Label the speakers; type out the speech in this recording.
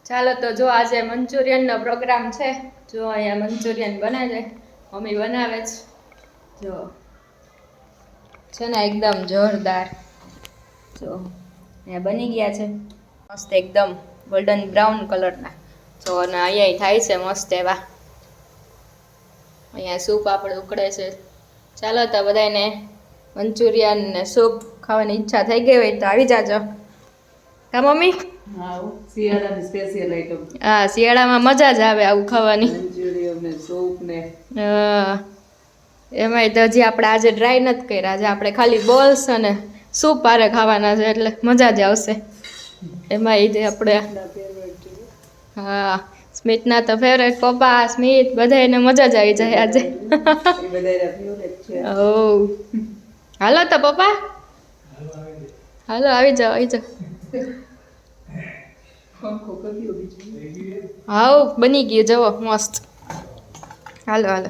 Speaker 1: ચાલો તો જો આજે મંચુરિયનનો પ્રોગ્રામ છે. જો અહીંયા મંચુરિયન બને છે, મમ્મી બનાવે છે. જો છે ને એકદમ જોરદાર. જો અહીંયા બની ગયા છે મસ્ત એકદમ ગોલ્ડન બ્રાઉન કલરના. જો અને અહીંયા થાય છે મસ્ત એવા. અહીંયા સૂપ આપણે ઉકળે છે. ચાલો તો બધાને મંચુરિયન ને સૂપ ખાવાની ઈચ્છા થઈ ગઈ હોય તો આવી જાજો. કા મમ્મી?
Speaker 2: હા, શિયાળાની સ્પેશિયલ આઈટમ.
Speaker 1: હા, શિયાળામાં મજા જ આવે આવું ખાવાની.
Speaker 2: મંચુરિયન ને સૂપ ને
Speaker 1: એમાંય તો હજી આપણે આજે ટ્રાય નથી કર્યા. આજે આપણે ખાલી બોલ્સ અને સૂપ પારે ખાવાના છે એટલે મજા જ આવશે. એમાં એ આપણે હા સ્મિતના તો ફેવરેટ પપ્પા સ્મિત બધાને મજા જ આવી જાય આજે. ઓ હાલો તો પપ્પા, હાલો આવી જાઓ આવી જાઓ. હાઉ બની ગયું જવો મસ્ત. હાલો હાલો.